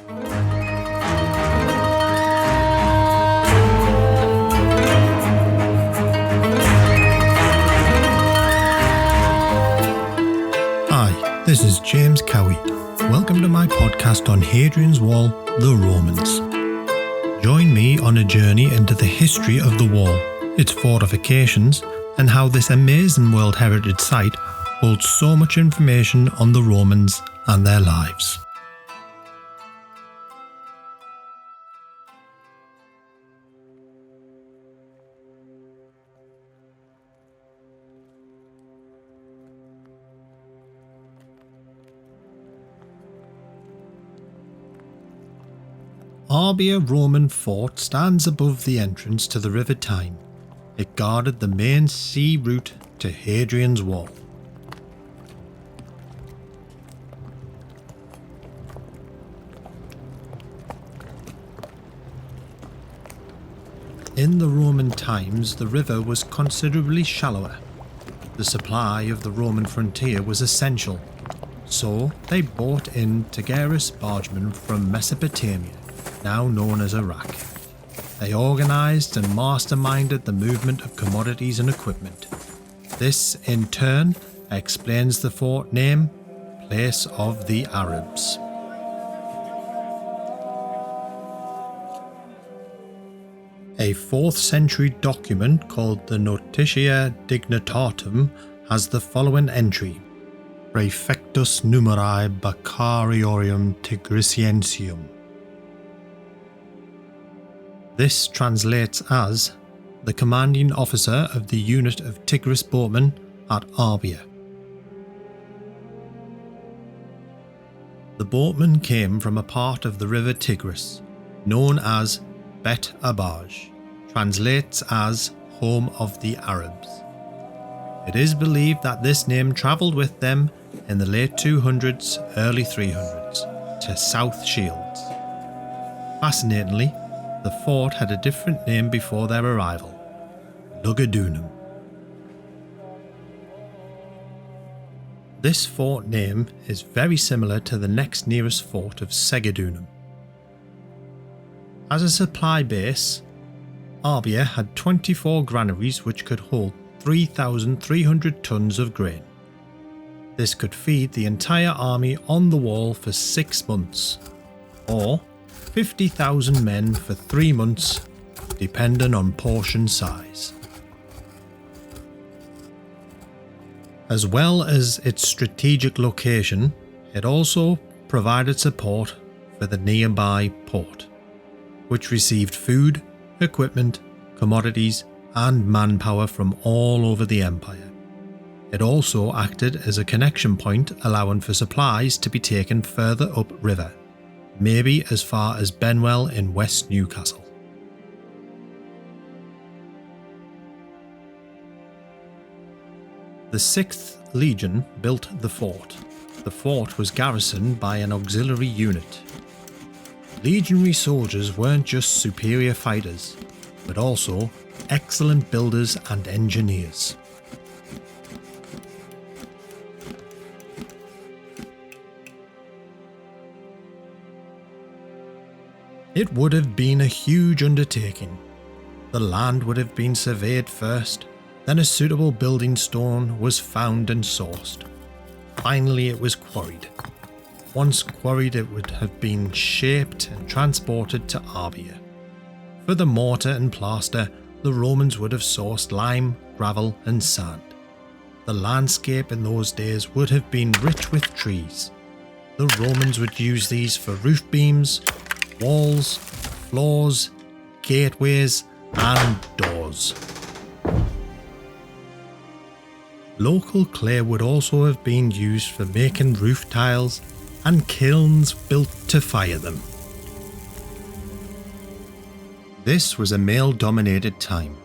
Hi, this is J E Cowie. Welcome to my podcast on Hadrian's Wall, the Romans. Join me on a journey into the history of the wall, its fortifications, and how this amazing World Heritage Site holds so much information on the Romans and their lives. Arbeia Roman Fort stands above the entrance to the River Tyne. It guarded the main sea route to Hadrian's Wall. In the Roman times, the river was considerably shallower. The supply of the Roman frontier was essential, so they brought in Tigris bargemen from Mesopotamia, now known as Iraq. They organised and masterminded the movement of commodities and equipment. This, in turn, explains the fort name, Place of the Arabs. A 4th century document called the Notitia Dignitatum has the following entry: Praefectus numeri Bacariorum Tigrisiensium. This translates as the commanding officer of the unit of Tigris boatmen at Arbeia. The boatmen came from a part of the river Tigris, known as Bet Abaj, translates as home of the Arabs. It is believed that this name travelled with them in the late 200s, early 300s to South Shields. Fascinatingly, the fort had a different name before their arrival, Lugudunum. This fort name is very similar to the next nearest fort of Segedunum. As a supply base, Arbeia had 24 granaries which could hold 3,300 tons of grain. This could feed the entire army on the wall for 6 months, or 50,000 men for 3 months, depending on portion size. As well as its strategic location, it also provided support for the nearby port, which received food, equipment, commodities, and manpower from all over the empire. It also acted as a connection point, allowing for supplies to be taken further upriver, maybe as far as Benwell in West Newcastle. The 6th Legion built the fort. The fort was garrisoned by an auxiliary unit. Legionary soldiers weren't just superior fighters, but also excellent builders and engineers. It would have been a huge undertaking. The land would have been surveyed first, then a suitable building stone was found and sourced. Finally, it was quarried. Once quarried, it would have been shaped and transported to Arbeia. For the mortar and plaster, the Romans would have sourced lime, gravel, and sand. The landscape in those days would have been rich with trees. The Romans would use these for roof beams, walls, floors, gateways, and doors. Local clay would also have been used for making roof tiles and kilns built to fire them. This was a male-dominated time.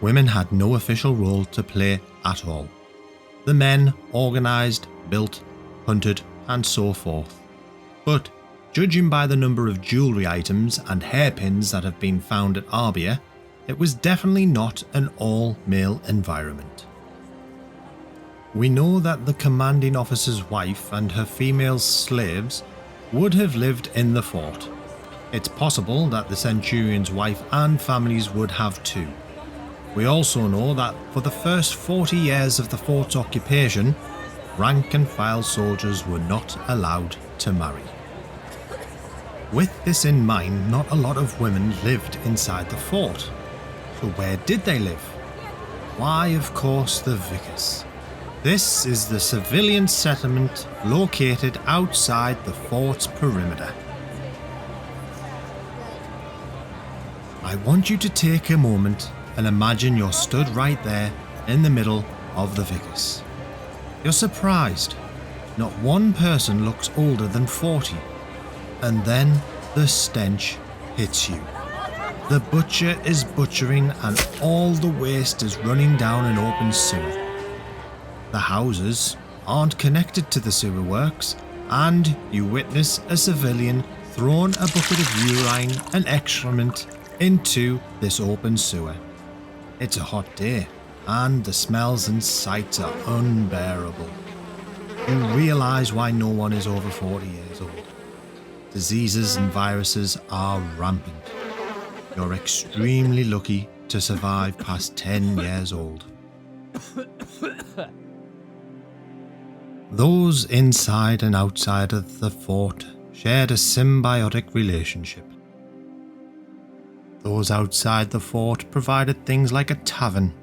Women had no official role to play at all. The men organised, built, hunted, and so forth. But judging by the number of jewellery items and hairpins that have been found at Arbeia, it was definitely not an all-male environment. We know that the commanding officer's wife and her female slaves would have lived in the fort. It's possible that the centurion's wife and families would have too. We also know that for the first 40 years of the fort's occupation, rank and file soldiers were not allowed to marry. With this in mind, not a lot of women lived inside the fort. So where did they live? Why, of course, the vicus. This is the civilian settlement located outside the fort's perimeter. I want you to take a moment and imagine you're stood right there in the middle of the vicus. You're surprised. Not one person looks older than 40. And then the stench hits you. The butcher is butchering and all the waste is running down an open sewer. The houses aren't connected to the sewer works, and you witness a civilian throwing a bucket of urine and excrement into this open sewer. It's a hot day, and the smells and sights are unbearable. You realise why no one is over 40 years old. Diseases and viruses are rampant. You're extremely lucky to survive past 10 years old. Those inside and outside of the fort shared a symbiotic relationship. Those outside the fort provided things like a tavern,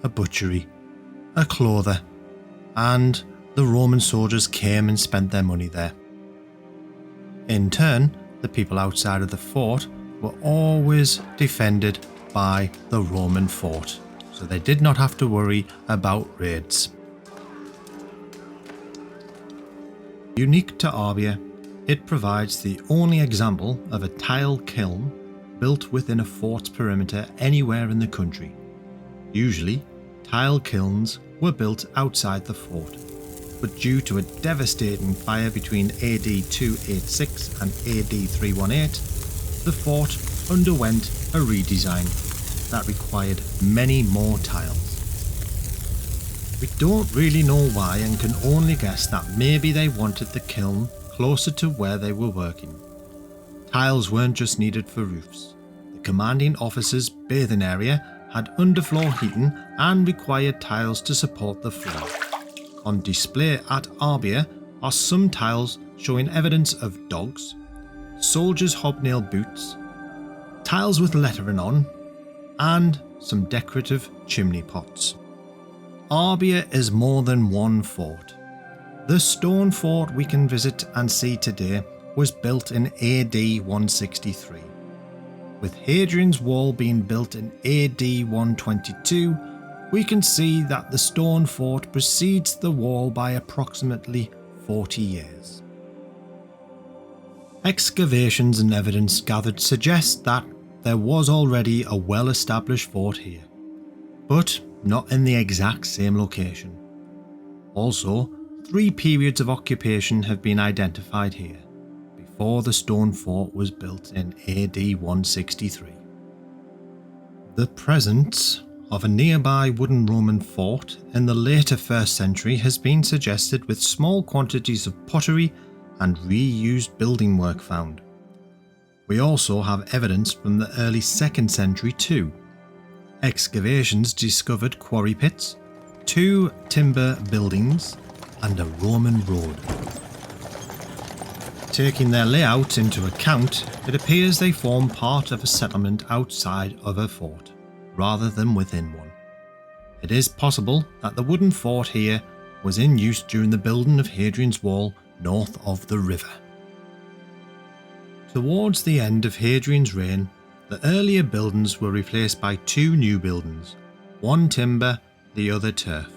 a butchery, a clother, and the Roman soldiers came and spent their money there. In turn, the people outside of the fort were always defended by the Roman fort, so they did not have to worry about raids. Unique to Arbeia, it provides the only example of a tile kiln built within a fort's perimeter anywhere in the country. Usually, tile kilns were built outside the fort, but due to a devastating fire between AD 286 and AD 318, the fort underwent a redesign that required many more tiles. We don't really know why and can only guess that maybe they wanted the kiln closer to where they were working. Tiles weren't just needed for roofs. The commanding officer's bathing area had underfloor heating and required tiles to support the floor. On display at Arbeia are some tiles showing evidence of dogs, soldiers' hobnail boots, tiles with lettering on, and some decorative chimney pots. Arbeia is more than one fort. The stone fort we can visit and see today was built in AD 163. With Hadrian's wall being built in AD 122, we can see that the stone fort precedes the wall by approximately 40 years. Excavations and evidence gathered suggest that there was already a well-established fort here, but not in the exact same location. Also, 3 periods of occupation have been identified here, before the stone fort was built in AD 163. The presence of a nearby wooden Roman fort in the later 1st century has been suggested with small quantities of pottery and reused building work found. We also have evidence from the early 2nd century too. Excavations discovered quarry pits, 2 timber buildings, and a Roman road. Taking their layout into account, it appears they form part of a settlement outside of a fort, rather than within one. It is possible that the wooden fort here was in use during the building of Hadrian's Wall north of the river. Towards the end of Hadrian's reign, the earlier buildings were replaced by 2 new buildings, one timber, the other turf.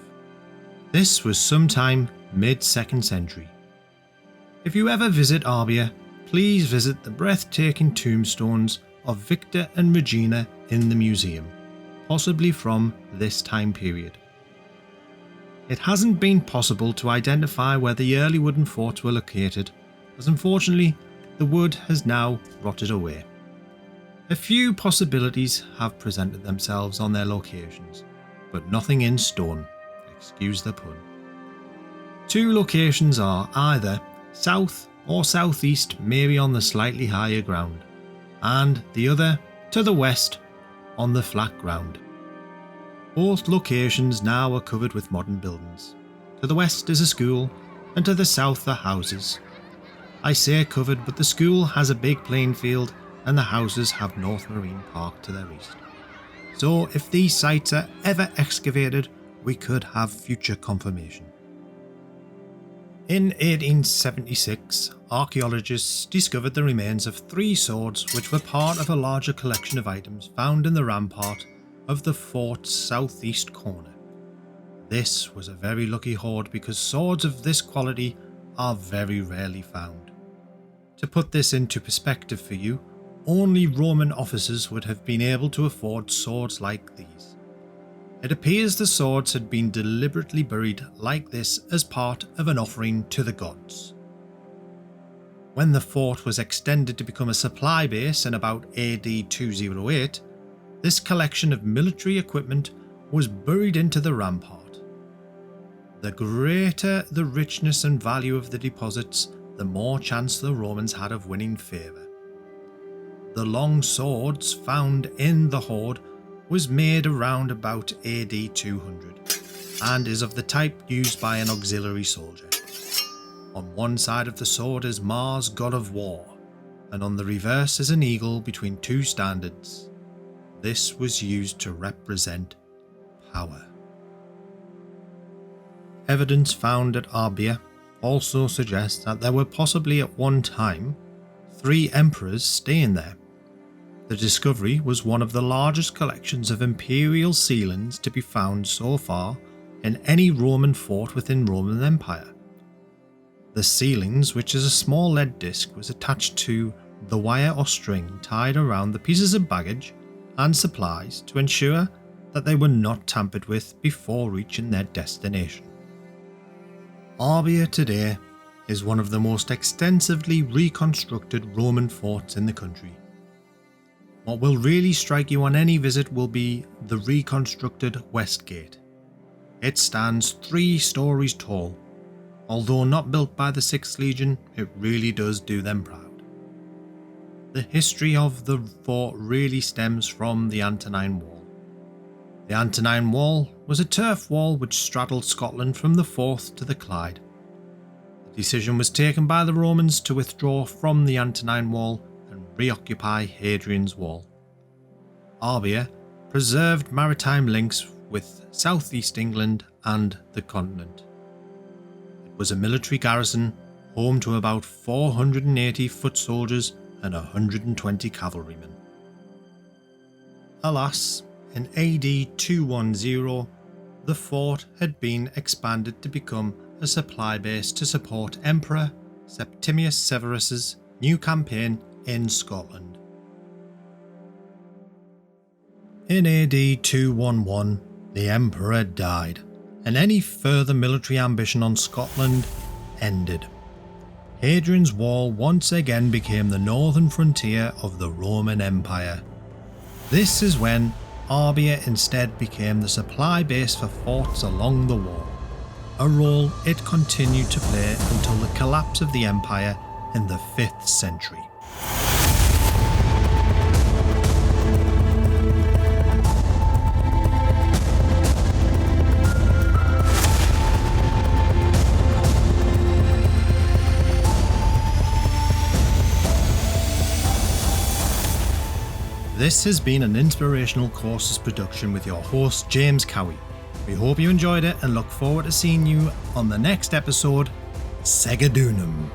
This was sometime mid-2nd century. If you ever visit Arbeia, please visit the breathtaking tombstones of Victor and Regina in the museum, possibly from this time period. It hasn't been possible to identify where the early wooden forts were located, as unfortunately the wood has now rotted away. A few possibilities have presented themselves on their locations, but nothing in stone, excuse the pun. 2 locations are either south or southeast, maybe on the slightly higher ground, and the other to the west on the flat ground. Both locations now are covered with modern buildings. To the west is a school, and to the south are houses. I say covered, but the school has a big playing field and the houses have North Marine Park to their east. So if these sites are ever excavated, we could have future confirmation. In 1876, archaeologists discovered the remains of 3 swords which were part of a larger collection of items found in the rampart of the fort's southeast corner. This was a very lucky hoard because swords of this quality are very rarely found. To put this into perspective for you, only Roman officers would have been able to afford swords like these. It appears the swords had been deliberately buried like this as part of an offering to the gods. When the fort was extended to become a supply base in about AD 208, this collection of military equipment was buried into the rampart. The greater the richness and value of the deposits, the more chance the Romans had of winning favour. The long swords found in the hoard was made around about AD 200 and is of the type used by an auxiliary soldier. On one side of the sword is Mars, god of war, and on the reverse is an eagle between 2 standards. This was used to represent power. Evidence found at Arbeia also suggests that there were possibly at one time 3 emperors staying there. The discovery was one of the largest collections of imperial ceilings to be found so far in any Roman fort within Roman Empire. The ceilings, which is a small lead disc, was attached to the wire or string tied around the pieces of baggage and supplies to ensure that they were not tampered with before reaching their destination. Arbeia today is one of the most extensively reconstructed Roman forts in the country. What will really strike you on any visit will be the reconstructed West Gate. It stands 3 stories tall. Although not built by the 6th Legion, it really does do them proud. The history of the fort really stems from the Antonine Wall. The Antonine Wall was a turf wall which straddled Scotland from the Forth to the Clyde. The decision was taken by the Romans to withdraw from the Antonine Wall and reoccupy Hadrian's Wall. Arbeia preserved maritime links with southeast England and the continent. It was a military garrison, home to about 480 foot soldiers and 120 cavalrymen. Alas, in AD 210, the fort had been expanded to become a supply base to support Emperor Septimius Severus's new campaign in Scotland. In AD 211, the Emperor died, and any further military ambition on Scotland ended. Hadrian's Wall once again became the northern frontier of the Roman Empire. This is when Arbeia instead became the supply base for forts along the wall, a role it continued to play until the collapse of the empire in the 5th century. This has been an Inspirational Courses production with your host James Cowie. We hope you enjoyed it and look forward to seeing you on the next episode. Sega Dunum.